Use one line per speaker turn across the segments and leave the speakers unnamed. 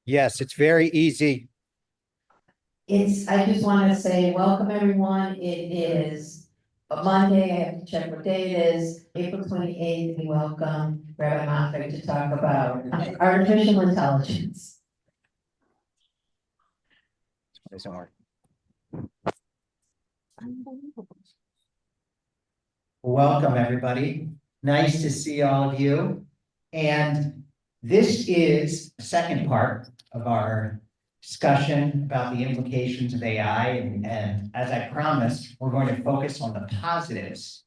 Yes, it's very easy.
I just want to say, welcome everyone. It is a Monday. I have to check what day it is. April 28th. We welcome Rabbi Moffic to talk about artificial intelligence.
Doesn't work.
Welcome, everybody. Nice to see all of you. And this is the second part of our discussion about the implications of AI. And as I promised, we're going to focus on the positives.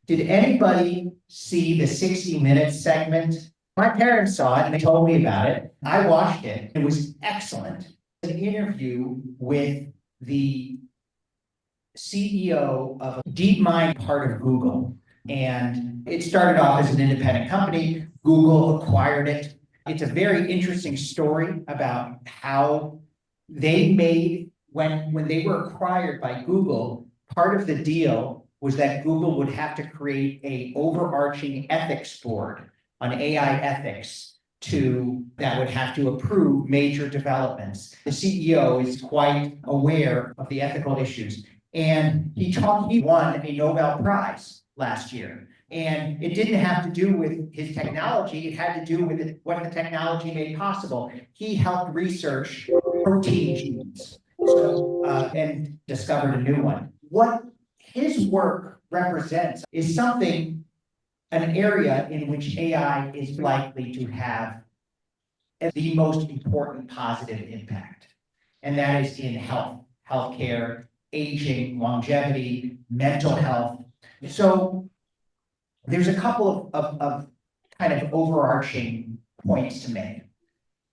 Did anybody see the 60 Minutes segment? My parents saw it and they told me about it. I watched it. It was excellent. An interview with the CEO of a DeepMind part of Google. And it started off as an independent company. Google acquired it. It's a very interesting story about how they made, when they were acquired by Google, part of the deal was that Google would have to create a overarching ethics board on AI ethics that would have to approve major developments. The CEO is quite aware of the ethical issues. And he won a Nobel Prize last year. And it didn't have to do with his technology, it had to do with what the technology made possible. He helped research protein genes, and discovered a new one. What his work represents is an area in which AI is likely to have the most important positive impact. And that is in healthcare, aging, longevity, mental health. So there's a couple of kind of overarching points to make.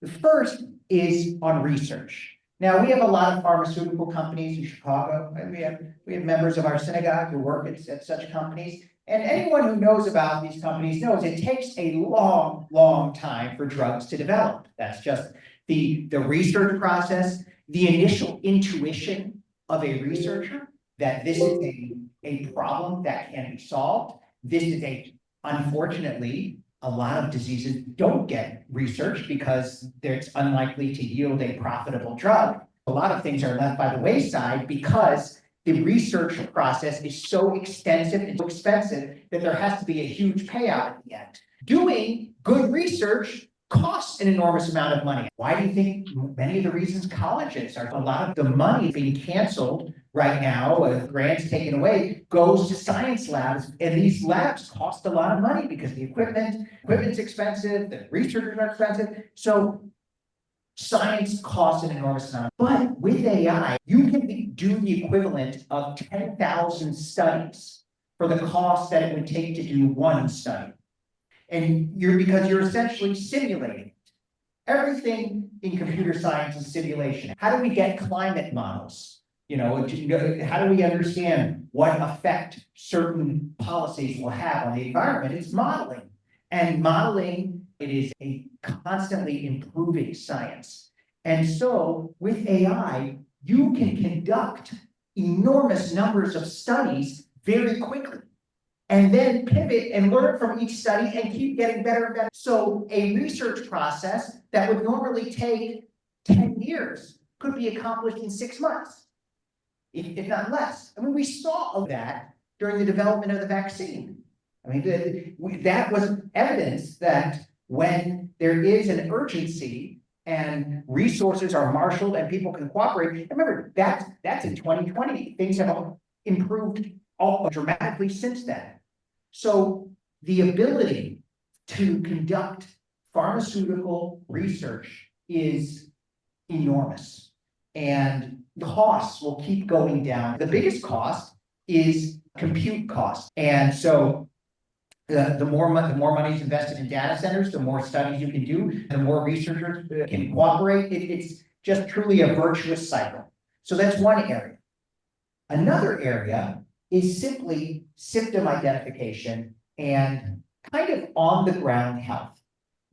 The first is on research. Now, we have a lot of pharmaceutical companies in Chicago. We have members of our synagogue who work at such companies. And anyone who knows about these companies knows it takes a long, long time for drugs to develop. That's just the research process, the initial intuition of a researcher that this is a problem that can be solved. This is unfortunately, a lot of diseases don't get researched because it's unlikely to yield a profitable drug. A lot of things are left by the wayside because the research process is so extensive and so expensive that there has to be a huge payout at the end. Doing good research costs an enormous amount of money. Why do you think many of the reasons colleges are, a lot of the money being canceled right now, grants taken away, goes to science labs, and these labs cost a lot of money because the equipment's expensive, the researchers are expensive. So science costs an enormous amount. But with AI, you can do the equivalent of 10,000 studies for the cost that it would take to do one study. And because you're essentially simulating it. Everything in computer science is simulation. How do we get climate models? How do we understand what effect certain policies will have on the environment? It's modeling. And modeling, it is a constantly improving science. And so with AI, you can conduct enormous numbers of studies very quickly, and then pivot and learn from each study and keep getting better and better. So a research process that would normally take 10 years could be accomplished in 6 months, if not less. I mean, we saw that during the development of the vaccine. I mean, that was evidence that when there is an urgency and resources are marshaled and people can cooperate, remember, that's in 2020. Things have improved dramatically since then. So the ability to conduct pharmaceutical research is enormous, and the costs will keep going down. The biggest cost is compute costs. And so the more money is invested in data centers, the more studies you can do, the more researchers can cooperate. It's just truly a virtuous cycle. So that's one area. Another area is simply symptom identification and kind of on the ground health.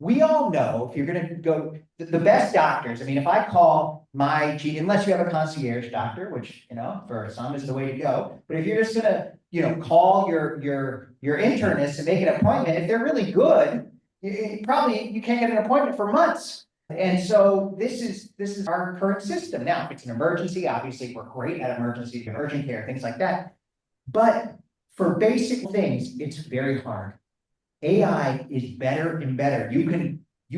We all know if you're going to go, the best doctors, I mean, if I call unless you have a concierge doctor, which, for some is the way to go, but if you're just going to, call your internist and make an appointment, if they're really good, you can't get an appointment for months. And so this is our current system. Now, if it's an emergency, obviously, we're great at emergency, urgent care, things like that. But for basic things, it's very hard. AI is better and better. You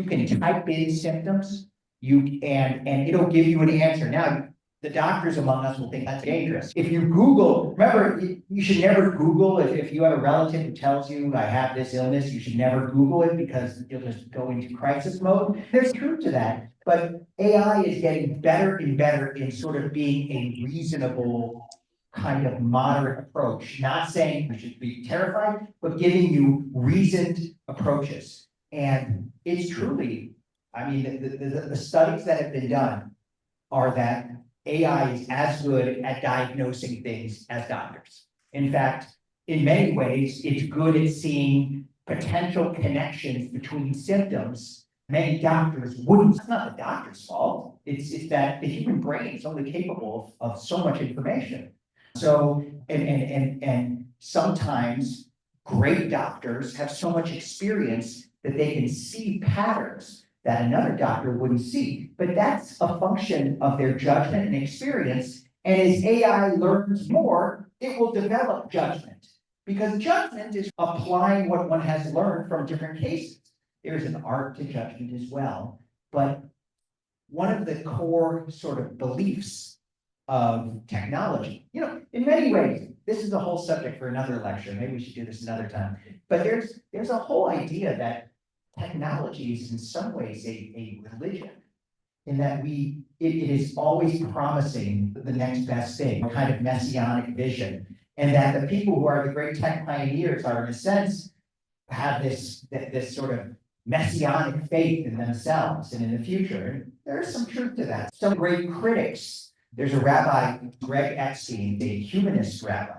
can type in symptoms, and it'll give you an answer. Now, the doctors among us will think that's dangerous. If you Google, remember, you should never Google if you have a relative who tells you I have this illness, you should never Google it because you'll just go into crisis mode. There's truth to that, but AI is getting better and better in sort of being a reasonable kind of moderate approach, not saying you should be terrified, but giving you reasoned approaches. And it's truly, I mean, the studies that have been done are that AI is as good at diagnosing things as doctors. In fact, in many ways, it's good at seeing potential connections between symptoms. Many doctors wouldn't. It's not the doctor's fault. It's that the human brain is only capable of so much information. So, and sometimes great doctors have so much experience that they can see patterns that another doctor wouldn't see. But that's a function of their judgment and experience. And as AI learns more, it will develop judgment. Because judgment is applying what one has learned from different cases. There's an art to judgment as well. But one of the core sort of beliefs of technology, in many ways, this is a whole subject for another lecture. Maybe we should do this another time. But there's a whole idea that technology is in some ways a religion, in that it is always promising the next best thing, a kind of messianic vision, and that the people who are the great tech pioneers are, in a sense, have this sort of messianic faith in themselves and in the future. And there's some truth to that. Some great critics. There's a rabbi, Greg Epstein, a humanist rabbi.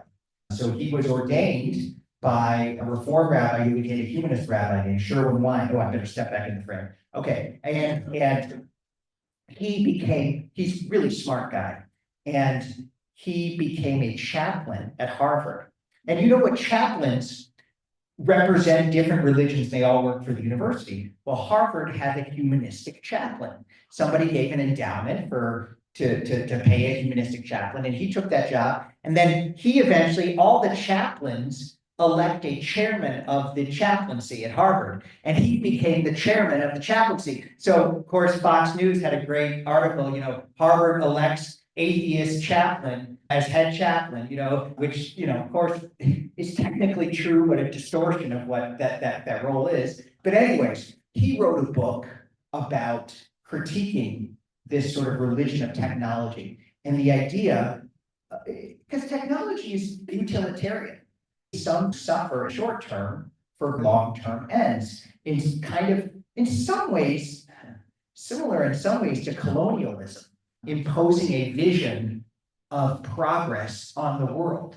So he was ordained by a Reform rabbi who became a humanist rabbi named Sherwin Wine. Oh, I better step back in the frame. Okay, and he's a really smart guy. And he became a chaplain at Harvard. And you know what chaplains represent different religions, they all work for the university. Well, Harvard had a humanistic chaplain. Somebody gave an endowment to pay a humanistic chaplain, and he took that job. And then he eventually, all the chaplains elect a chairman of the chaplaincy at Harvard, and he became the chairman of the chaplaincy. So, of course, Fox News had a great article, Harvard elects atheist chaplain as head chaplain, which, of course, is technically true, but a distortion of what that role is. But anyways, he wrote a book about critiquing this sort of religion of technology. And the idea, because technology is utilitarian. Some suffer short term for long-term ends. In some ways, similar in some ways to colonialism, imposing a vision of progress on the world.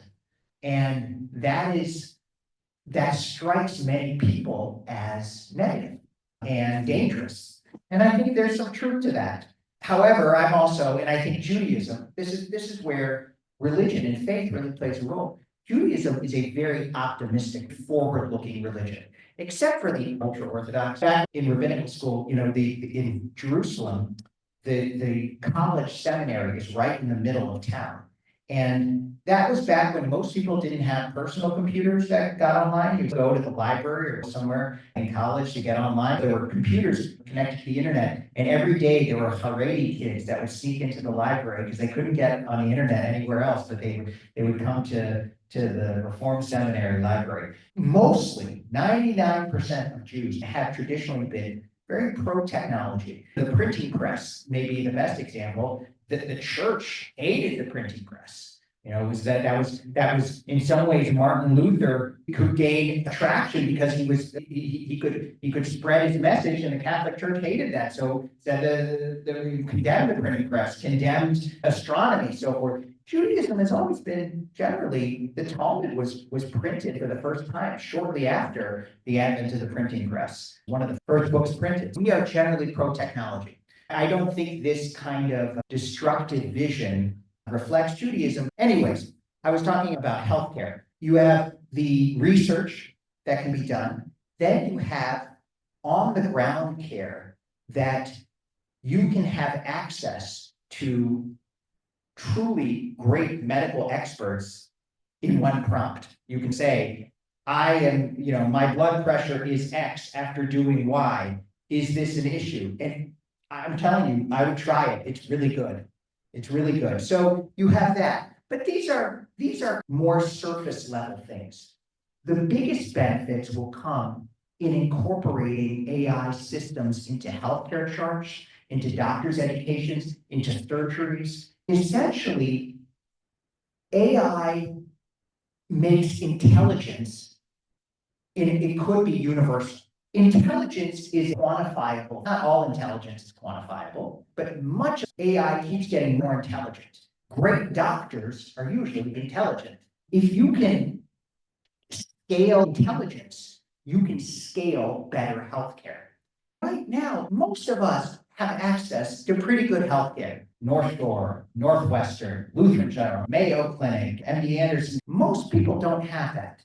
And that strikes many people as negative and dangerous. And I think there's some truth to that. However, I'm also, and I think Judaism, this is where religion and faith really plays a role. Judaism is a very optimistic, forward-looking religion, except for the ultra-Orthodox. Back in rabbinical school, in Jerusalem, the college seminary is right in the middle of town. And that was back when most people didn't have personal computers that got online. You would go to the library or somewhere in college to get online. There were computers connected to the internet. And every day there were Haredi kids that would sneak into the library because they couldn't get on the internet anywhere else, but they would come to the Reform Seminary library. Mostly, 99% of Jews have traditionally been very pro-technology. The printing press may be the best example. The church hated the printing press. That was in some ways Martin Luther could gain attraction because he could spread his message, and the Catholic Church hated that. So they condemned the printing press, condemned astronomy, so forth. Judaism has always been generally, the Talmud was printed for the first time shortly after the advent of the printing press. One of the first books printed. We are generally pro-technology. I don't think this kind of destructive vision reflects Judaism. Anyways, I was talking about healthcare. You have the research that can be done. Then you have on the ground care that you can have access to truly great medical experts in one prompt. You can say, I am, my blood pressure is X after doing Y. Is this an issue? And I'm telling you, I would try it. It's really good. It's really good. So you have that. But these are more surface level things. The biggest benefits will come in incorporating AI systems into healthcare charts, into doctors' educations, into surgeries. Essentially, AI makes intelligence, and it could be universal. Intelligence is quantifiable. Not all intelligence is quantifiable, but much of AI keeps getting more intelligent. Great doctors are usually intelligent. If you can scale intelligence, you can scale better healthcare. Right now, most of us have access to pretty good healthcare. North Shore, Northwestern, Lutheran General, Mayo Clinic, MD Anderson. Most people don't have that.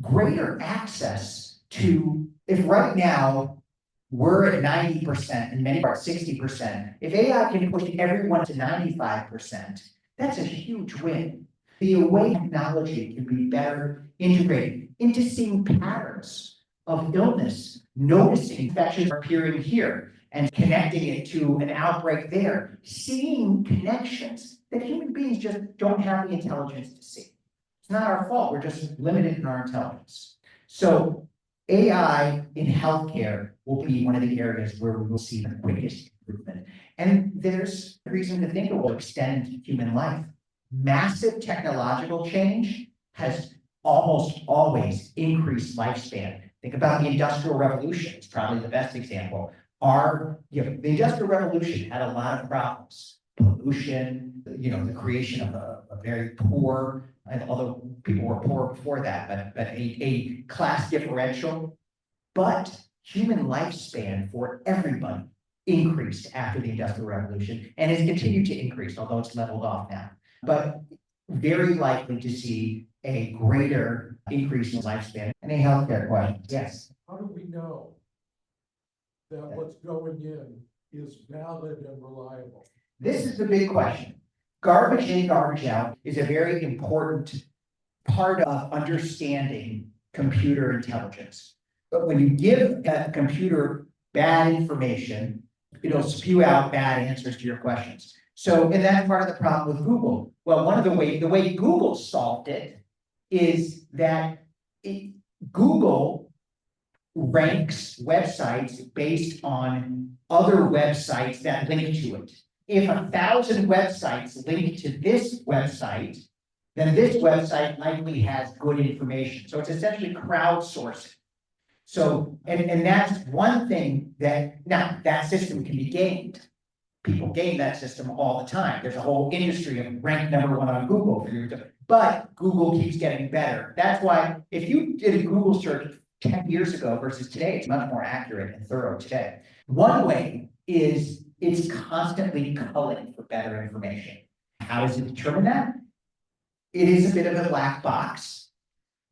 Greater access to, if right now we're at 90% and many are 60%, if AI can push everyone to 95%, that's a huge win. The way technology can be better integrated into seeing patterns of illness, noticing infections appearing here and connecting it to an outbreak there, seeing connections that human beings just don't have the intelligence to see. It's not our fault, we're just limited in our intelligence. So AI in healthcare will be one of the areas where we will see the quickest improvement. And there's reason to think it will extend human life. Massive technological change has almost always increased lifespan. Think about the Industrial Revolution, it's probably the best example. The Industrial Revolution had a lot of problems. Pollution, the creation of a very poor, and although people were poor before that, but a class differential. But human lifespan for everybody increased after the Industrial Revolution and has continued to increase, although it's leveled off now. But very likely to see a greater increase in lifespan. Any healthcare questions? Yes.
How do we know that what's going in is valid and reliable?
This is the big question. Garbage in, garbage out is a very important part of understanding computer intelligence. But when you give a computer bad information, it'll spew out bad answers to your questions. So, and that's part of the problem with Google. Well, the way Google solved it is that Google ranks websites based on other websites that link to it. If 1,000 websites link to this website, then this website likely has good information. So it's essentially crowdsourcing. So, and that's one thing now that system can be gamed. People game that system all the time. There's a whole industry of ranked number one on Google. But Google keeps getting better. That's why if you did a Google search 10 years ago versus today, it's much more accurate and thorough today. One way is it's constantly culling for better information. How does it determine that? It is a bit of a black box,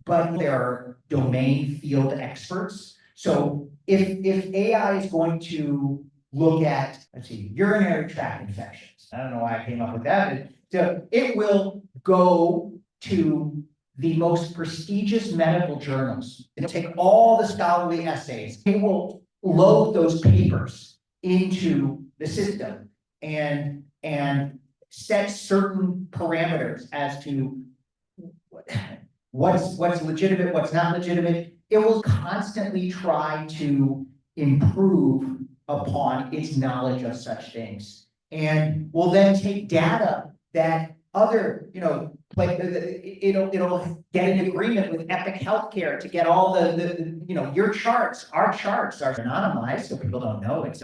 but there are domain field experts. So if AI is going to look at, urinary tract infections. I don't know why I came up with that, but it will go to the most prestigious medical journals. It'll take all the scholarly essays. It will load those papers into the system and set certain parameters as to what's legitimate, what's not legitimate. It will constantly try to improve upon its knowledge of such things, and will then take data that other, like it'll get an agreement with Epic Healthcare to get all your charts. Our charts are anonymized, so people don't know it's,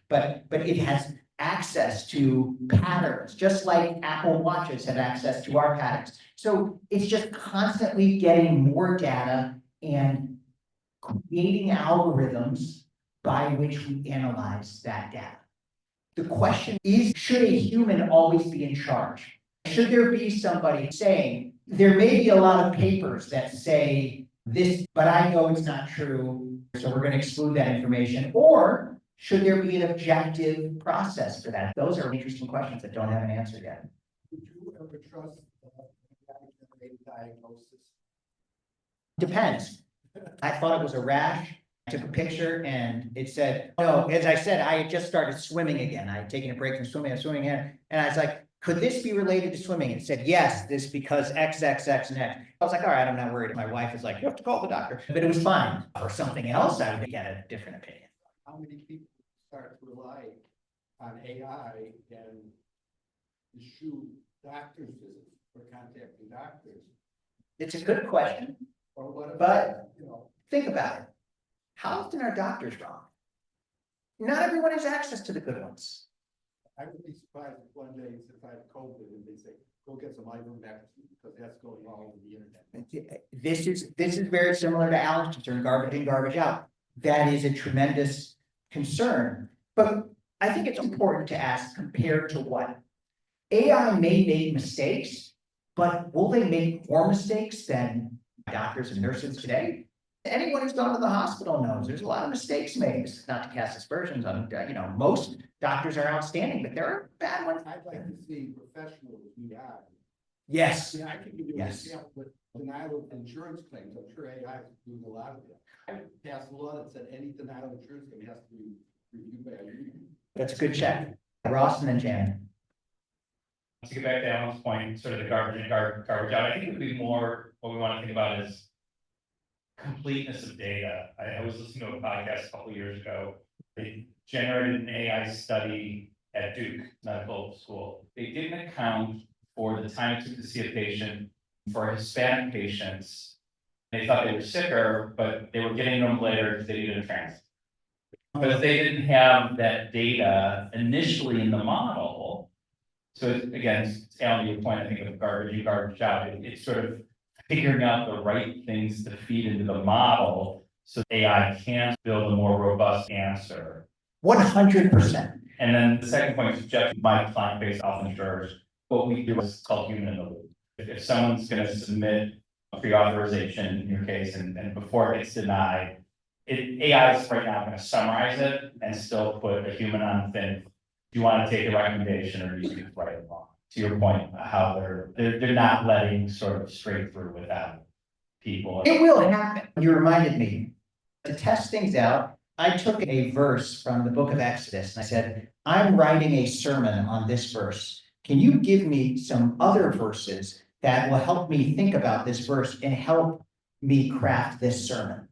but it has access to patterns, just like Apple Watches have access to our patterns. So it's just constantly getting more data and creating algorithms by which we analyze that data. The question is, should a human always be in charge? Should there be somebody saying, there may be a lot of papers that say this, but I know it's not true, so we're going to exclude that information? Or Should there be an objective process for that? Those are interesting questions that don't have an answer yet.
Would you ever trust generated diagnosis?
Depends. I thought it was a rash. I took a picture and it said, no, as I said, I had just started swimming again. I had taken a break from swimming, I was swimming again. And I was like, could this be related to swimming? And it said, yes, this because X, X, X, and X. I was like, all right, I'm not worried. My wife was like, you have to call the doctor, but it was fine. For something else, I would get a different opinion.
How many people start to rely on AI and eschew doctor's visits or contacting doctors?
It's a good question.
Or what
But-
about, you know,
Think about it. How often are doctors wrong? Not everyone has access to the good ones.
I would be surprised if one day since I have COVID and they say, go get some ivermectin because that's going all over the internet.
This is very similar to Alan's concern, garbage in, garbage out. That is a tremendous concern. But I think it's important to ask, compared to what? AI may make mistakes, but will they make more mistakes than doctors and nurses today? Anyone who's gone to the hospital knows there's a lot of mistakes made. Not to cast aspersions on, most doctors are outstanding, but there are bad ones.
I'd like to see professionals do that.
Yes,
Yeah, I can give you an
Yes.
example with denial of insurance claims. I'm sure AI is doing a lot of that. I passed a law that said any denial of insurance claim has to be reviewed by a union.
that's a good check. Ross and then Jan.
To get back to Alan's point, sort of the garbage in, garbage out, I think it would be more, what we want to think about is completeness of data. I was listening to a podcast a couple of years ago. They generated an AI study at Duke Medical School. They didn't account for the time it took to see a patient for Hispanic patients. They thought they were sicker, but they were getting them later because they needed a transplant. Because they didn't have that data initially in the model. So again, Alan, your point, I think of garbage in, garbage out, it's sort of figuring out the right things to feed into the model so AI can build a more robust answer.
100%.
And then the second point is Jeff, my client base often ensures what we do is called human in the loop. If someone's going to submit a pre-authorization in your case and before it gets denied, AI is right now going to summarize it and still put a human on the thing. Do you want to take the recommendation or do you think it's right or wrong? To your point, how they're not letting sort of straight through without people.
It will happen. You reminded me, to test things out, I took a verse from the book of Exodus and I said, I'm writing a sermon on this verse. Can you give me some other verses that will help me think about this verse and help me craft this sermon?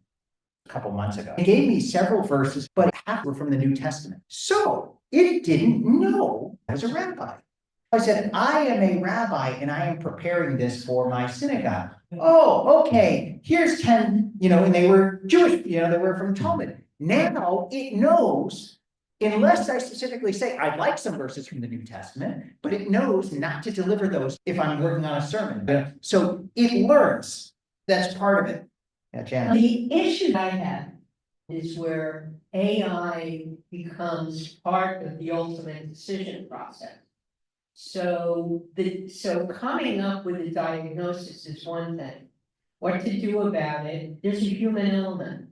A couple months ago. It gave me several verses, but half were from the New Testament. So it didn't know I was a rabbi. I said, I am a rabbi and I am preparing this for my synagogue. Oh, okay, here's 10, and they were Jewish, they were from Talmud. Now it knows, unless I specifically say, I'd like some verses from the New Testament, but it knows not to deliver those if I'm working on a sermon. So it learns. That's part of it. Yeah, Jan.
The issue I have is where AI becomes part of the ultimate decision process. So coming up with a diagnosis is one thing. What to do about it, there's a human element.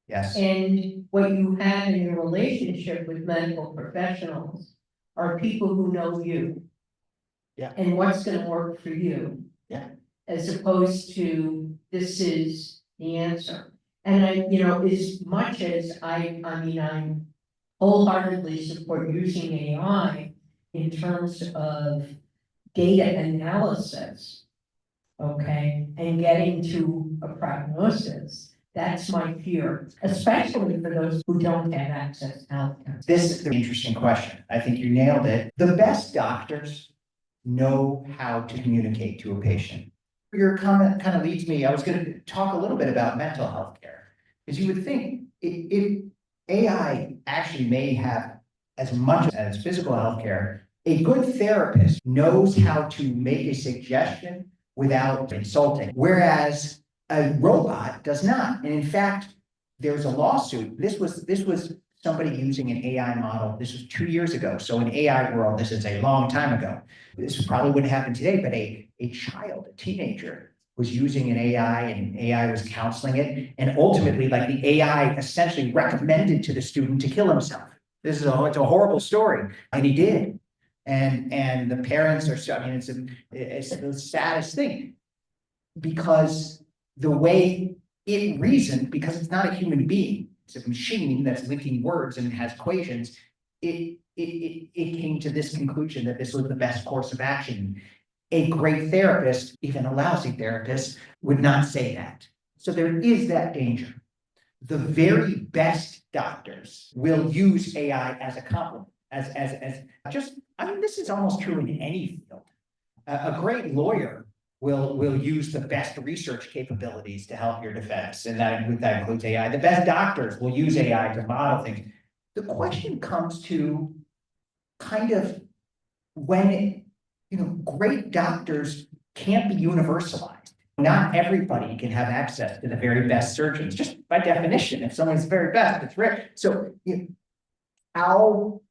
Yes.
And what you have in your relationship with medical professionals are people who know you.
Yeah.
And what's gonna work for you.
Yeah.
As opposed to, this is the answer. And as much as I wholeheartedly support using AI in terms of data analysis. Okay, and getting to a prognosis, that's my fear, especially for those who don't have access to healthcare.
This is an interesting question. I think you nailed it. The best doctors know how to communicate to a patient. Your comment kind of leads me, I was going to talk a little bit about mental health care. Because you would think if AI actually may have as much as physical health care, a good therapist knows how to make a suggestion without insulting, whereas a robot does not. And in fact, there's a lawsuit. This was somebody using an AI model. This was 2 years ago. So in AI world, this is a long time ago. This probably wouldn't happen today, but a child, a teenager, was using an AI and AI was counseling it. And ultimately, like the AI essentially recommended to the student to kill himself. It's a horrible story, and he did. And the parents are, I mean, it's the saddest thing. Because the way it reasoned, because it's not a human being, it's a machine that's linking words and has equations, it came to this conclusion that this was the best course of action. A great therapist, even a lousy therapist, would not say that. So there is that danger. The very best doctors will use AI as a complement, as just, I mean, this is almost true in any field. A great lawyer will use the best research capabilities to help your defense, and that includes AI. The best doctors will use AI to model things. The question comes to kind of when, great doctors can't be universalized. Not everybody can have access to the very best surgeons, just by definition. If someone's the very best, it's rare. So how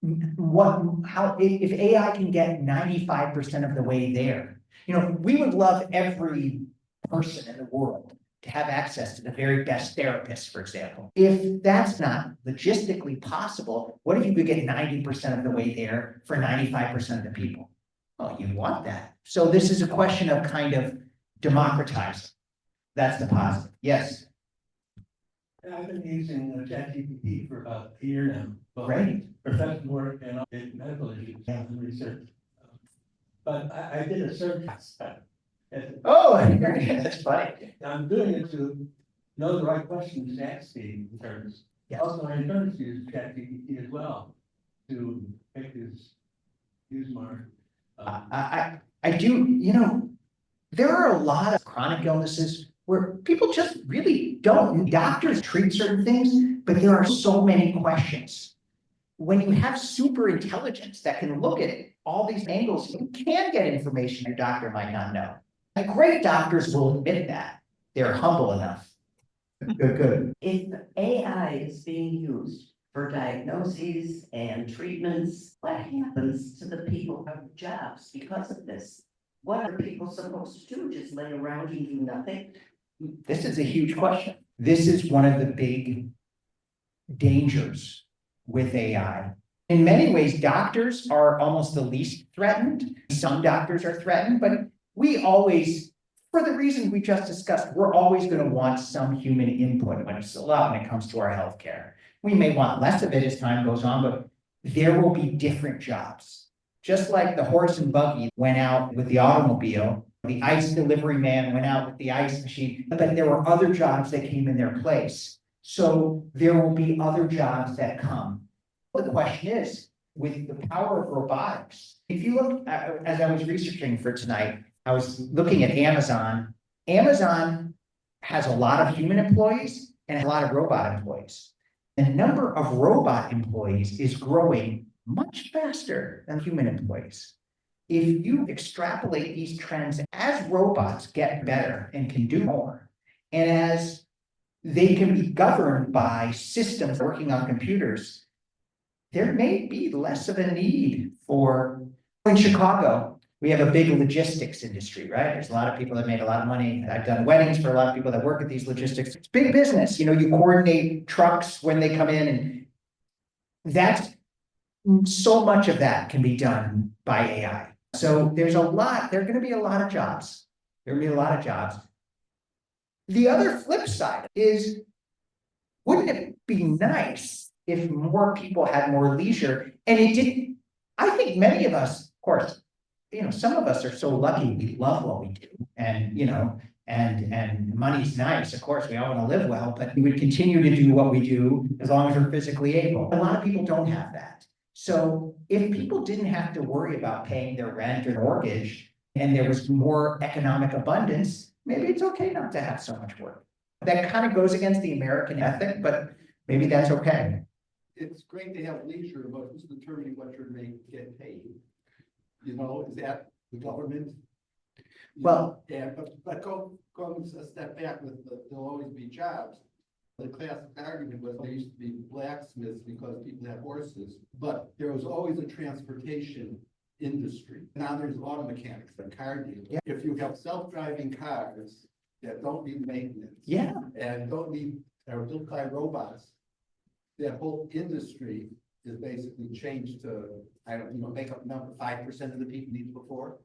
if AI can get 95% of the way there, we would love every person in the world to have access to the very best therapist, for example. If that's not logistically possible, what if you could get 90% of the way there for 95% of the people? Oh, you want that. So this is a question of kind of democratizing. That's the positive. Yes.
I've been using ChatGPT for about a year now.
Great.
Professional work and medical issues and research. But I did a search.
Oh, that's funny.
I'm doing it to know the right questions to ask the interns.
Yes.
Also, my interns use ChatGPT as well to make this use more.
I do, there are a lot of chronic illnesses where people just really don't, doctors treat certain things, but there are so many questions. When you have super intelligence that can look at all these angles, you can get information your doctor might not know. And great doctors will admit that. They're humble enough. Good.
If AI is being used for diagnoses and treatments, what happens to the people who have jobs because of this? What are people supposed to do? Just lay around and do nothing?
This is a huge question. This is one of the big dangers with AI. In many ways, doctors are almost the least threatened. Some doctors are threatened, but we always, for the reason we just discussed, we're always going to want some human input when it comes to our healthcare. We may want less of it as time goes on, but there will be different jobs. Just like the horse and buggy went out with the automobile, the ice delivery man went out with the ice machine, but there were other jobs that came in their place. So there will be other jobs that come. The question is, with the power of robotics, if you look, as I was researching for tonight, I was looking at Amazon. Amazon has a lot of human employees and a lot of robot employees. The number of robot employees is growing much faster than human employees. If you extrapolate these trends, as robots get better and can do more, and as they can be governed by systems working on computers, there may be less of a need for, in Chicago, we have a big logistics industry, right? There's a lot of people that made a lot of money. I've done weddings for a lot of people that work at these logistics. It's big business. You coordinate trucks when they come in, and that's so much of that can be done by AI. So there are going to be a lot of jobs. The other flip side is, wouldn't it be nice if more people had more leisure? And it didn't, I think many of us, of course, some of us are so lucky we love what we do. And, and money's nice. Of course, we all want to live well, but we would continue to do what we do as long as we're physically able. A lot of people don't have that. So if people didn't have to worry about paying their rent or mortgage, and there was more economic abundance, maybe it's okay not to have so much work. That kind of goes against the American ethic, but maybe that's okay.
It's great to have leisure, but who's determining what you're going to get paid? Is that the government?
Well,
yeah, but go a step back with there'll always be jobs. The classic argument was there used to be blacksmiths because people had horses, but there was always a transportation industry. Now there's auto mechanics and car dealers.
Yeah.
If you have self-driving cars that don't need maintenance.
Yeah.
And don't need, are built by robots, that whole industry is basically changed to, I don't, make up a number, 5% of the people needs before.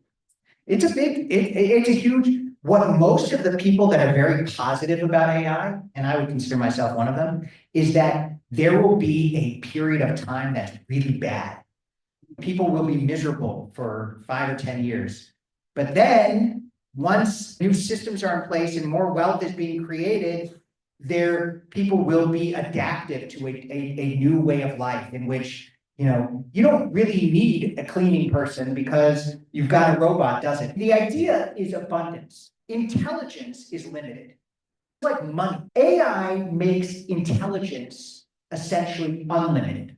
It's a big, it's a huge, what most of the people that are very positive about AI, and I would consider myself one of them, is that there will be a period of time that's really bad. People will be miserable for 5 or 10 years. But then, once new systems are in place and more wealth is being created, people will be adaptive to a new way of life in which, you don't really need a cleaning person because you've got a robot, does it? The idea is abundance. Intelligence is limited. It's like money. AI makes intelligence essentially unlimited.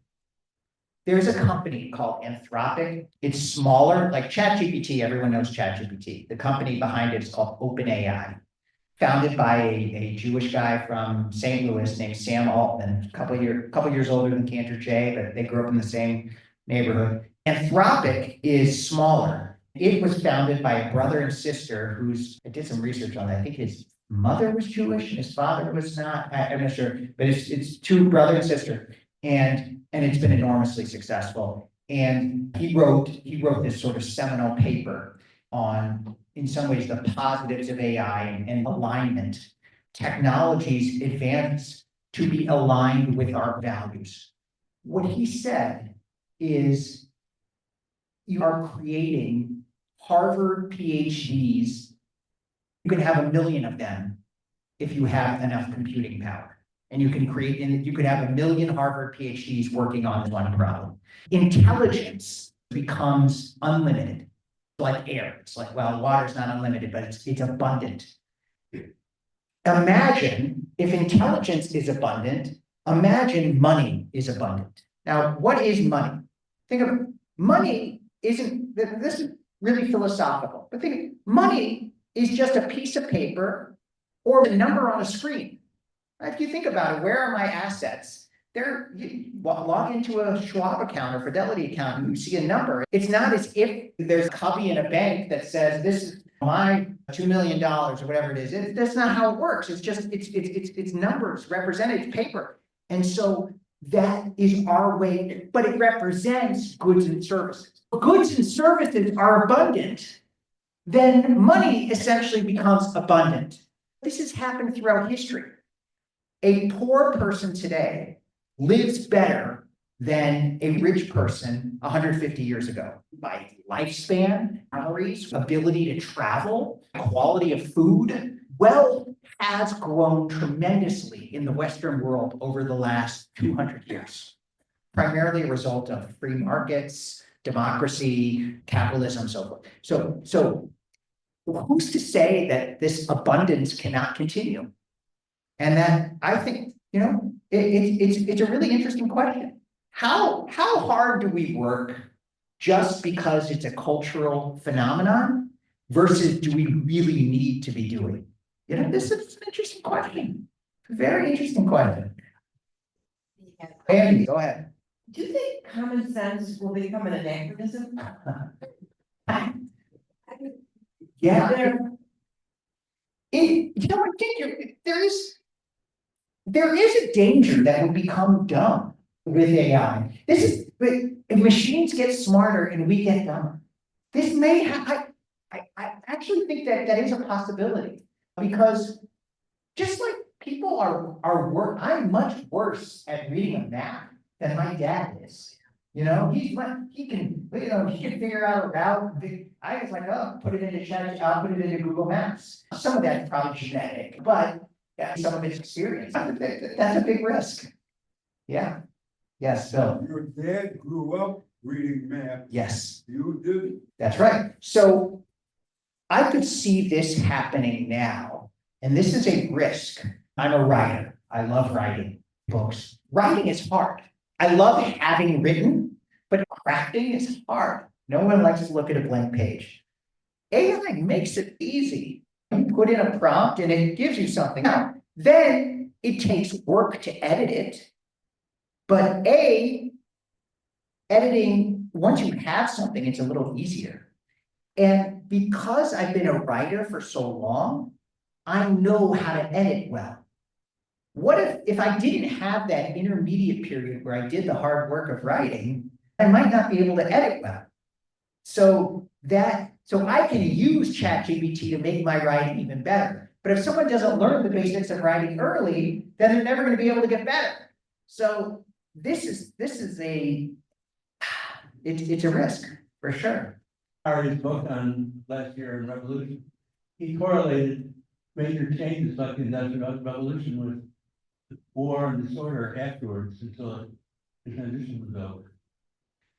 There's a company called Anthropic. It's smaller, like ChatGPT. Everyone knows ChatGPT. The company behind it is called OpenAI, founded by a Jewish guy from St. Louis named Sam Altman, a couple years older than Cantor J, but they grew up in the same neighborhood. Anthropic is smaller. It was founded by a brother and sister I did some research on that. I think his mother was Jewish and his father was not. I'm not sure, but it's two brother and sister, and it's been enormously successful. And he wrote this sort of seminal paper on, in some ways, the positives of AI and alignment. Technologies advance to be aligned with our values. What he said is, you are creating Harvard PhDs. You can have 1 million of them if you have enough computing power. And you could have 1 million Harvard PhDs working on this one problem. Intelligence becomes unlimited. Like air. It's like, well, water's not unlimited, but it's abundant. Imagine if intelligence is abundant, imagine money is abundant. Now, what is money? Think of it. Money isn't, this is really philosophical, but money is just a piece of paper or a number on a screen. Right? If you think about it, where are my assets? You log into a Schwab account or Fidelity account and you see a number. It's not as if there's a copy in a bank that says this is my $2 million or whatever it is. That's not how it works. It's just it's numbers represented, it's paper. And so that is our way, but it represents goods and services. If goods and services are abundant, then money essentially becomes abundant. This has happened throughout history. A poor person today lives better than a rich person 150 years ago by lifespan, calories, ability to travel, quality of food. Wealth has grown tremendously in the Western world over the last 200 years, primarily a result of free markets, democracy, capitalism, so forth. So who's to say that this abundance cannot continue? And that, I think, it's a really interesting question. How hard do we work just because it's a cultural phenomenon versus do we really need to be doing? This is an interesting question. Very interesting question. Andy, go ahead.
Do you think common sense will become an anachronism?
Yeah.
There-
I think there is a danger that we become dumb with AI. If machines get smarter and we get dumber, this may have, I actually think that is a possibility, because just like people I'm much worse at reading a map than my dad is. He can figure out a route. I was like, put it into Chat, I'll put it into Google Maps. Some of that's probably genetic, but some of it's experience. That's a big risk. Yeah. Yes, Phil.
Your dad grew up reading maps.
Yes,
You didn't.
that's right. So I could see this happening now, and this is a risk. I'm a writer. I love writing books. Writing is hard. I love having written, but crafting is hard. No one likes to look at a blank page. AI makes it easy. You put in a prompt and it gives you something. Now, then it takes work to edit it. But editing, once you have something, it's a little easier. And because I've been a writer for so long, I know how to edit well. What if I didn't have that intermediate period where I did the hard work of writing, I might not be able to edit well. So I can use ChatGPT to make my writing even better. But if someone doesn't learn the basics of writing early, then they're never going to be able to get better. So this is it's a risk for sure.
His book on last year in revolution, he correlated major changes like the Industrial Revolution with the war and disorder afterwards until the transition was over.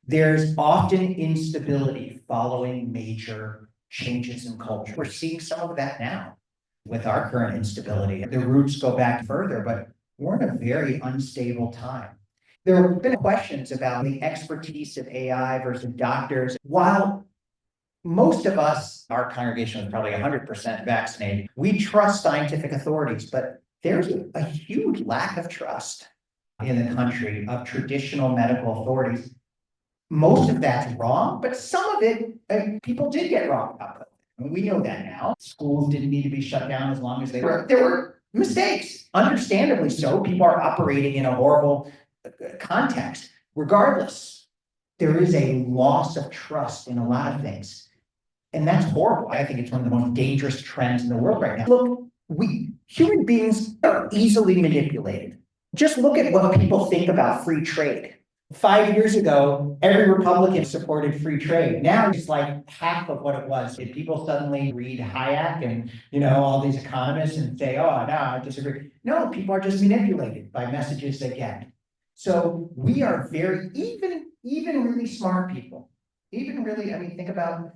There's often instability following major changes in culture. We're seeing some of that now with our current instability. The roots go back further, but we're in a very unstable time. There have been questions about the expertise of AI versus doctors. While most of us, our congregation was probably 100% vaccinated, we trust scientific authorities, but there's a huge lack of trust in the country of traditional medical authorities. Most of that's wrong, but some of it, people did get wrong about COVID. I mean, we know that now. Schools didn't need to be shut down as long as they were. There were mistakes, understandably so. People are operating in a horrible context. Regardless, there is a loss of trust in a lot of things. And that's horrible. I think it's one of the most dangerous trends in the world right now. Look, human beings are easily manipulated. Just look at what people think about free trade. 5 years ago, every Republican supported free trade. Now it's like half of what it was. If people suddenly read Hayek and, all these economists and say, oh, no, I disagree. No, people are just manipulated by messages they get. So we are even really smart people, think about,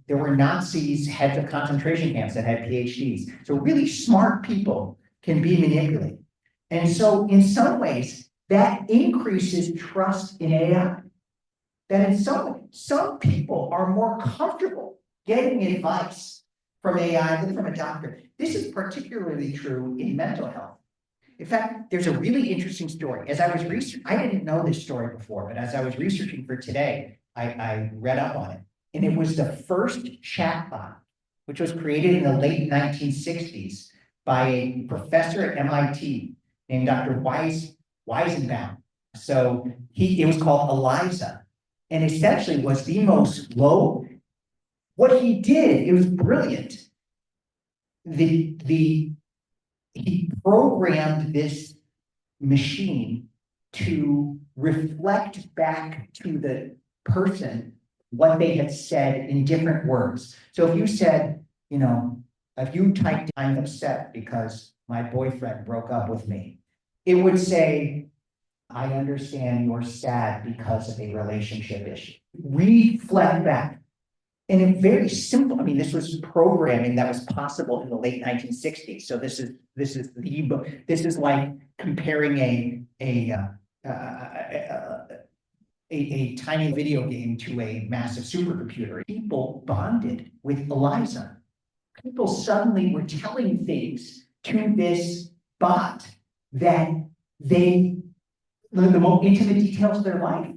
there were Nazis, heads of concentration camps that had PhDs. So really smart people can be manipulated. And so in some ways, that increases trust in AI. That in some people are more comfortable getting advice from AI than from a doctor. This is particularly true in mental health. In fact, there's a really interesting story. As I was researching, I didn't know this story before, but as I was researching for today, I read up on it. And it was the first chatbot, which was created in the late 1960s by a professor at MIT named Dr. Weizenbaum. So it was called Eliza, and essentially was the most what he did, it was brilliant. He programmed this machine to reflect back to the person what they had said in different words. So if you said, if you typed, I'm upset because my boyfriend broke up with me, it would say, I understand you're sad because of a relationship issue. Reflect back. And it's very simple. I mean, this was programming that was possible in the late 1960s. So this is like comparing a tiny video game to a massive supercomputer. People bonded with Eliza. People suddenly were telling things to this bot that the most intimate details of their life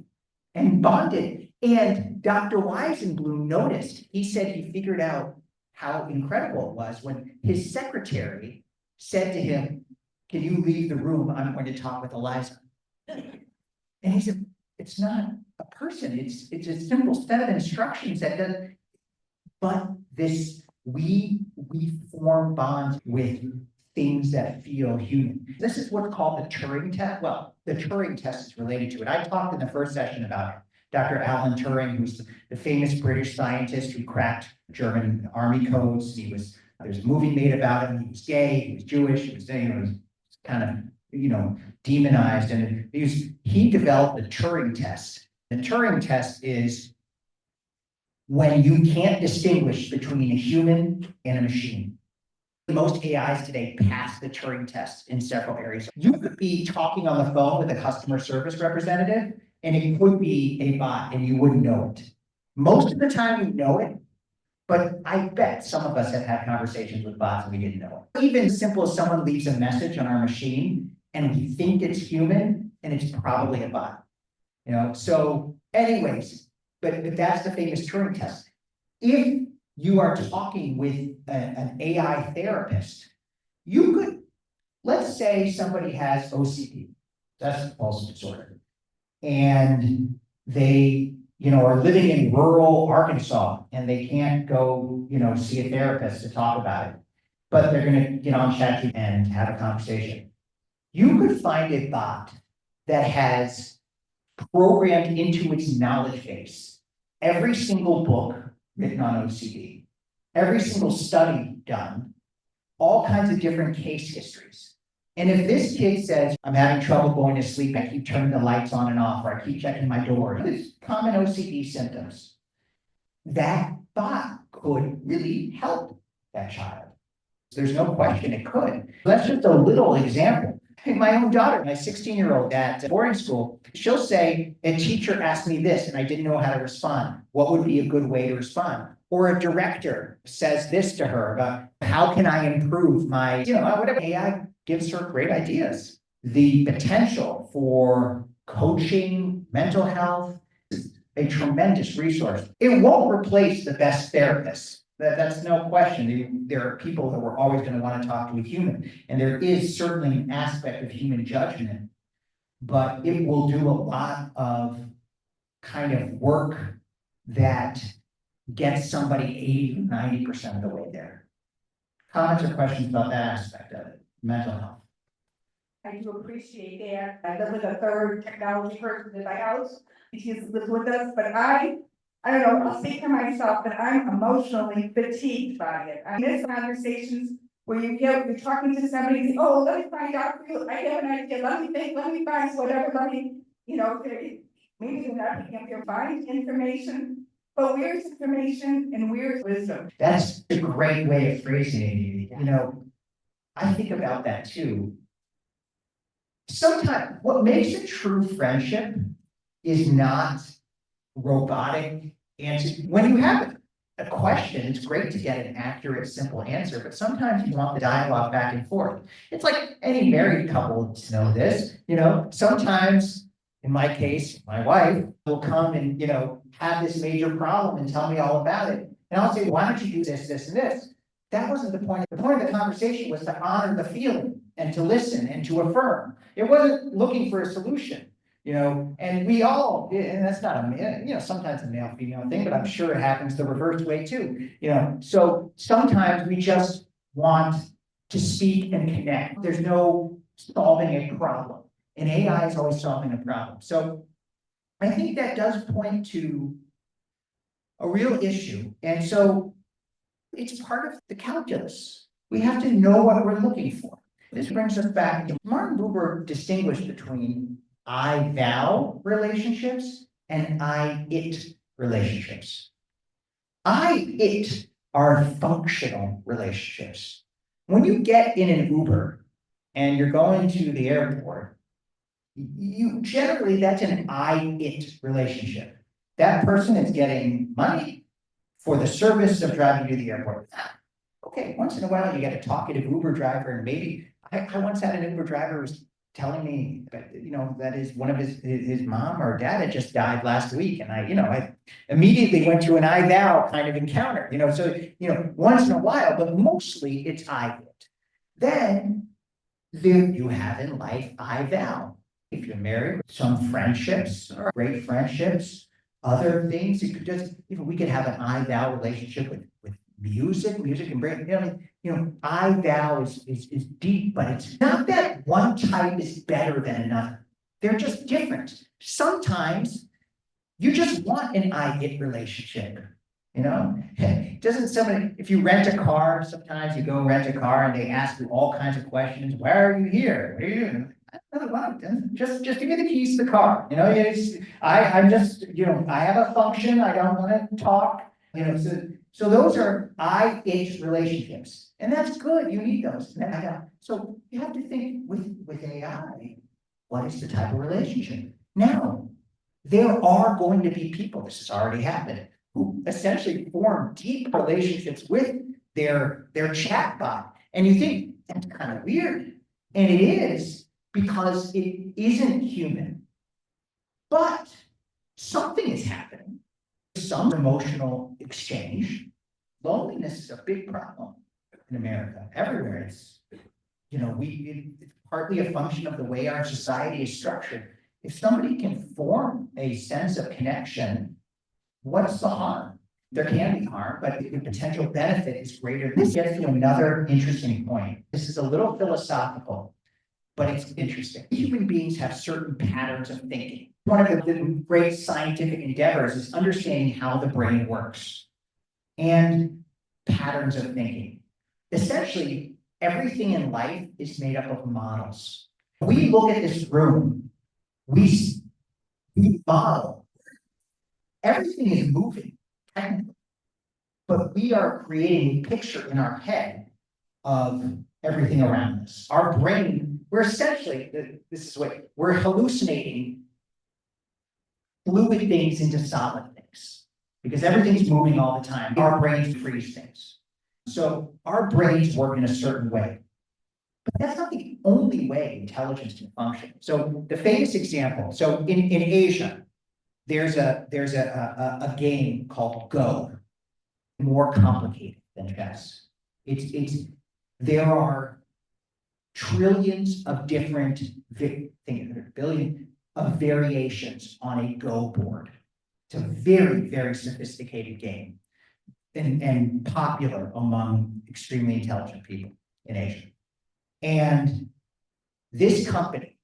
and bonded. And Dr. Weizenbaum noticed, he said he figured out how incredible it was when his secretary said to him, can you leave the room? I'm going to talk with Eliza. And he said, it's not a person, it's a simple set of instructions that does, but we form bonds with things that feel human. This is what's called the Turing test. Well, the Turing test is related to it. I talked in the first session about Dr. Alan Turing, who's the famous British scientist who cracked German army codes. There's a movie made about him. He was gay, he was Jewish, he was kind of, demonized. And he developed the Turing test. The Turing test is when you can't distinguish between a human and a machine. Most AIs today pass the Turing test in several areas. You could be talking on the phone with a customer service representative, and it could be a bot, and you wouldn't know it. Most of the time you know it, but I bet some of us have had conversations with bots and we didn't know it. Even as simple as someone leaves a message on our machine, and we think it's human, and it's probably a bot. You know, so anyways, but that's the famous Turing test. If you are talking with an AI therapist, you could, let's say somebody has OCD, that's compulsive disorder. And they, are living in rural Arkansas and they can't go, see a therapist to talk about it. But they're gonna get on ChatGPT and have a conversation. You could find a bot that has programmed into its knowledge base every single book written on OCD, every single study done, all kinds of different case histories. And if this kid says, I'm having trouble going to sleep, I keep turning the lights on and off, or I keep checking my door, it's common OCD symptoms, that bot could really help that child. There's no question it could. That's just a little example. My own daughter, my 16-year-old at boarding school, she'll say, a teacher asked me this and I didn't know how to respond. What would be a good way to respond? Or a director says this to her about how can I improve my, whatever. AI gives her great ideas. The potential for coaching, mental health, is a tremendous resource. It won't replace the best therapists. That's no question. There are people that we're always going to want to talk to a human, and there is certainly an aspect of human judgment, but it will do a lot of kind of work that gets somebody 80 or 90% of the way there. Comments or questions about that aspect of it, mental health?
I do appreciate that. I live with a third technology person in my house. She lives with us, but I don't know, I'll speak for myself, but I'm emotionally fatigued by it. I miss conversations where you're talking to somebody, and say, oh, let me find out for you. I have an idea. Let me think, let me find whatever, maybe they're not picking up your find information, but where's information and where's wisdom?
That's a great way of phrasing it. I think about that too. Sometimes what makes a true friendship is not robotic answer. When you have a question, it's great to get an accurate, simple answer, but sometimes you want the dialogue back and forth. It's like any married couple know this, sometimes, in my case, my wife will come and, have this major problem and tell me all about it. And I'll say, why don't you do this, this, and this? That wasn't the point. The point of the conversation was to honor the feeling and to listen and to affirm. It wasn't looking for a solution. And we all, and that's not sometimes a male-female thing, but I'm sure it happens the reverse way too. So sometimes we just want to speak and connect. There's no solving a problem. And AI is always solving a problem. So I think that does point to a real issue. And so it's part of the calculus. We have to know what we're looking for. This brings us back to Martin Buber distinguished between I-thou relationships and I-it relationships. I-it are functional relationships. When you get in an Uber and you're going to the airport, that's an I-it relationship. That person is getting money for the service of driving you to the airport. Okay, once in a while you get a talkative Uber driver, and maybe I once had an Uber driver who was telling me that is one of his mom or dad had just died last week, and I immediately went to an I-thou kind of encounter. So once in a while, but mostly it's I-it. Then you have in life I-thou. If you're married, some friendships are great friendships. Other things, it could just, we could have an I-thou relationship with music and bring, I-thou is deep, but it's not that one type is better than another. They're just different. Sometimes you just want an I-it relationship. Doesn't somebody, if you rent a car, sometimes you go rent a car and they ask you all kinds of questions. Why are you here? What are you doing? Just give me the keys to the car. I'm just, I have a function. I don't want to talk. So those are I-it relationships, and that's good. You need those. So you have to think with AI, what is the type of relationship? Now, there are going to be people, this has already happened, who essentially form deep relationships with their chatbot. And you think that's kind of weird. And it is, because it isn't human. But something is happening, some emotional exchange. Loneliness is a big problem in America, everywhere. It's, it's partly a function of the way our society is structured. If somebody can form a sense of connection, what's the harm? There can be harm, but the potential benefit is greater. This gets to another interesting point. This is a little philosophical, but it's interesting. Human beings have certain patterns of thinking. One of the great scientific endeavors is understanding how the brain works and patterns of thinking. Essentially, everything in life is made up of models. We look at this room, we model. Everything is moving, technically, but we are creating a picture in our head of everything around us. Our brain, we're essentially, this is what, we're hallucinating fluid things into solid things, because everything's moving all the time. Our brains freeze things. So our brains work in a certain way. But that's not the only way intelligence can function. So the famous example, so in Asia, there's a game called Go, more complicated than chess. There are trillions of different billion of variations on a Go board. It's a very, very sophisticated game and popular among extremely intelligent people in Asia. And this company,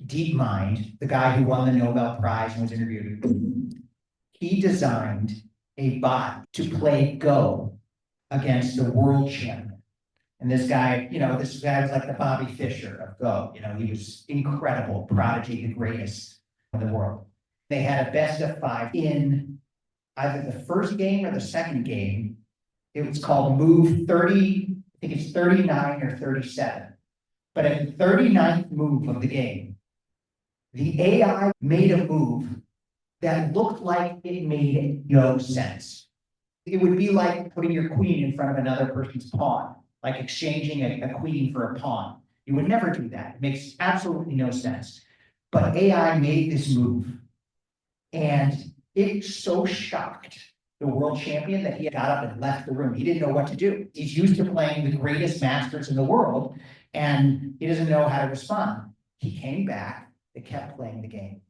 DeepMind, the guy who won the Nobel Prize and was interviewed, he designed a bot to play Go against the world champion. And this guy, this guy was like the Bobby Fischer of Go. He was incredible, prodigy, the greatest in the world. They had a best of 5 in either the first game or the second game. It was called Move 30, I think it's 39 or 37. But at the 39th move of the game, the AI made a move that looked like it made no sense. It would be like putting your queen in front of another person's pawn, like exchanging a queen for a pawn. You would never do that. It makes absolutely no sense. But AI made this move, and it so shocked the world champion that he got up and left the room. He didn't know what to do. He's used to playing the greatest masters in the world, and he doesn't know how to respond. He came back, they kept playing the game.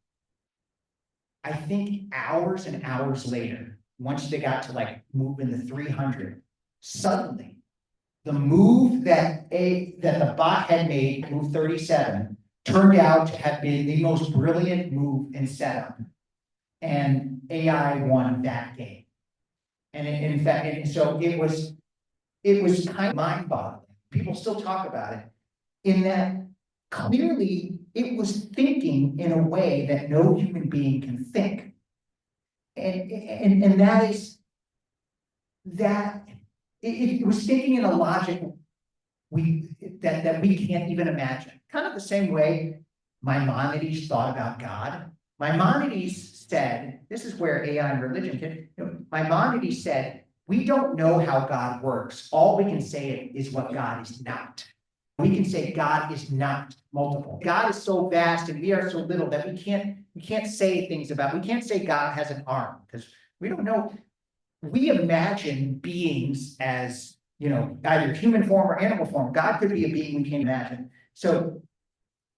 I think hours and hours later, once they got to like move in the 300, suddenly the move that the bot had made, move 37, turned out to have been the most brilliant move in setup. And AI won that game. And in fact, so it was kind of mind-boggling. People still talk about it, in that clearly it was thinking in a way that no human being can think. And that is that it was thinking in a logic that we can't even imagine. Kind of the same way Maimonides thought about God. Maimonides said, this is where AI and religion can, Maimonides said, we don't know how God works. All we can say is what God is not. We can say God is not multiple. God is so vast and we are so little that we can't say things about, we can't say God has an arm because we don't know. We imagine beings as, either human form or animal form. God could be a being we can't imagine. So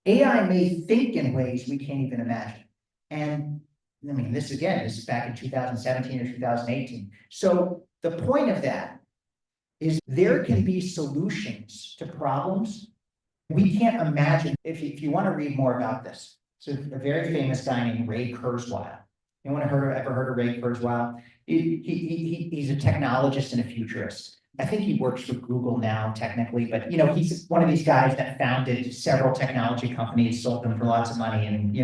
AI may think in ways we can't even imagine. And I mean, this is back in 2017 or 2018. So the point of that is there can be solutions to problems we can't imagine. If you want to read more about this, so a very famous guy named Ray Kurzweil. Anyone ever heard of Ray Kurzweil? He's a technologist and a futurist. I think he works for Google now, technically, but he's one of these guys that founded several technology companies, sold them for lots of money, and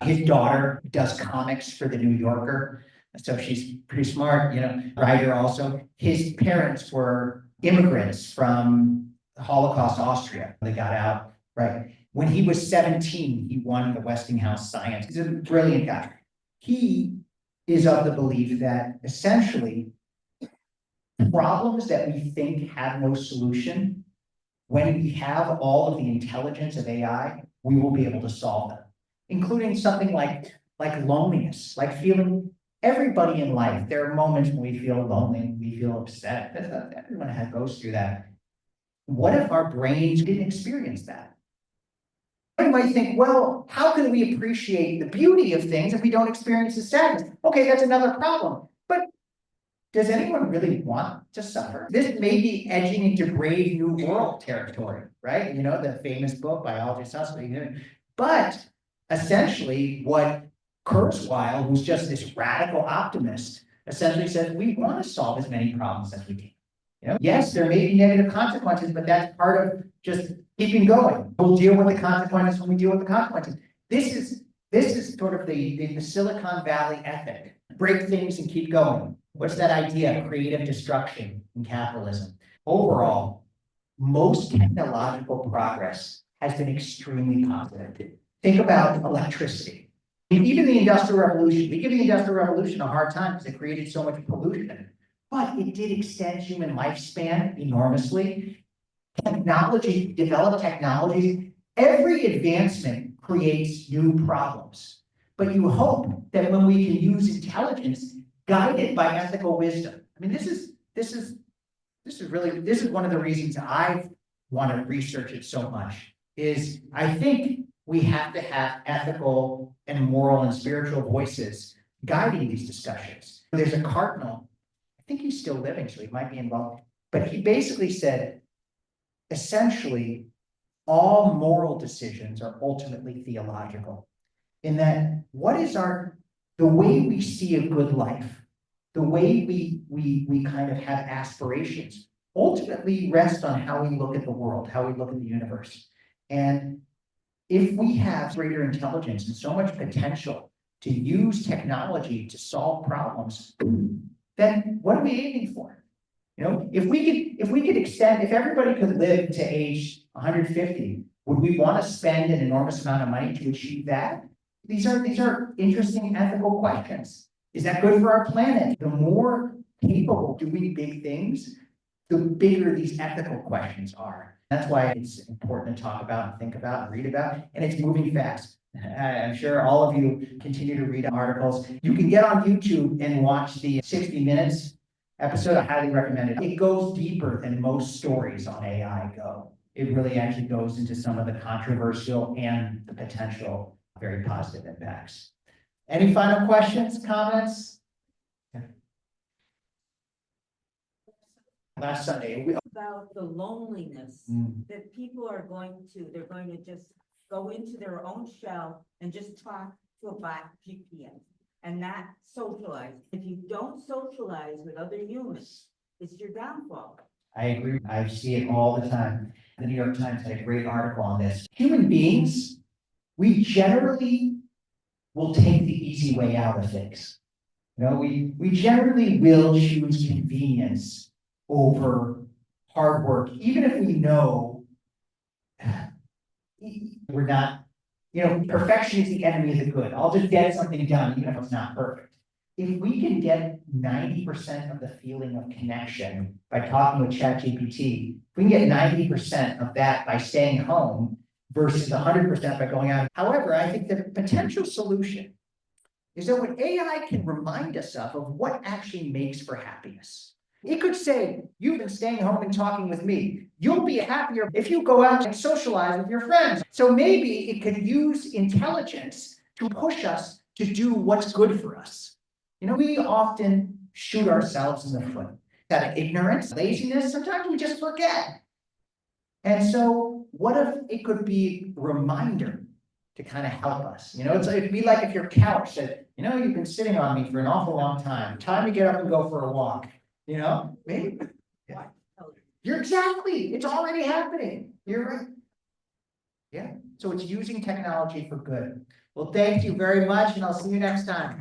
his daughter does comics for the New Yorker, so she's pretty smart, writer also. His parents were immigrants from Holocaust Austria. They got out, right? When he was 17, he won the Westinghouse Science. He's a brilliant guy. He is of the belief that essentially problems that we think have no solution, when we have all of the intelligence of AI, we will be able to solve them, including something like like loneliness, like feeling, everybody in life, there are moments when we feel lonely, we feel upset, everyone goes through that. What if our brains didn't experience that? You might think, well, how can we appreciate the beauty of things if we don't experience the sadness? Okay, that's another problem. But does anyone really want to suffer? This may be edging into Brave New World territory, right? You know, the famous book by Aldous Huxley. But essentially, what Kurzweil, who's just this radical optimist, essentially says we want to solve as many problems as we can. You know, yes, there may be negative consequences, but that's part of just keeping going. We'll deal with the consequences when we deal with the consequences. This is sort of the Silicon Valley ethic. Break things and keep going. What's that idea? Creative destruction in capitalism. Overall, most technological progress has been extremely positive. Think about electricity. Even the Industrial Revolution, we give the Industrial Revolution a hard time because it created so much pollution, but it did extend human lifespan enormously. Technology, developed technologies, every advancement creates new problems. But you hope that when we can use intelligence guided by ethical wisdom. I mean, this is one of the reasons I want to research it so much, is I think we have to have ethical and moral and spiritual voices guiding these discussions. There's a cardinal, I think he's still living, so he might be involved, but he basically said, essentially, all moral decisions are ultimately theological. In that, what is the way we see a good life, the way we kind of have aspirations, ultimately rest on how we look at the world, how we look at the universe. And if we have greater intelligence and so much potential to use technology to solve problems, then what are we aiming for? You know, if we could extend, if everybody could live to age 150, would we want to spend an enormous amount of money to achieve that? These are interesting ethical questions. Is that good for our planet? The more capable doing big things, the bigger these ethical questions are. That's why it's important to talk about and think about and read about, and it's moving fast. I'm sure all of you continue to read articles. You can get on YouTube and watch the 60 Minutes episode. I highly recommend it. It goes deeper than most stories on AI go. It really actually goes into some of the controversial and the potential very positive impacts. Any final questions, comments? Last Sunday,
about the loneliness that people are they're going to just go into their own shell and just talk to a bot GPS and not socialize. If you don't socialize with other humans, it's your downfall.
I agree. I see it all the time. The New York Times had a great article on this. Human beings, we generally will take the easy way out of things. You know, we generally will choose convenience over hard work, even if we know we're not, you know, perfection is the enemy of the good. I'll just get something done, even if it's not perfect. If we can get 90% of the feeling of connection by talking with ChatGPT, if we can get 90% of that by staying home versus 100% by going out. However, I think the potential solution is that what AI can remind us of what actually makes for happiness. It could say, you've been staying home and talking with me. You'll be happier if you go out and socialize with your friends. So maybe it could use intelligence to push us to do what's good for us. You know, we often shoot ourselves in the foot. That ignorance, laziness, sometimes we just forget. And so what if it could be a reminder to kind of help us? You know, it'd be like if your couch said, you know, you've been sitting on me for an awful long time. Time to get up and go for a walk. You know, maybe. Yeah. You're exactly, it's already happening. You're right. Yeah. So it's using technology for good. Well, thank you very much, and I'll see you next time.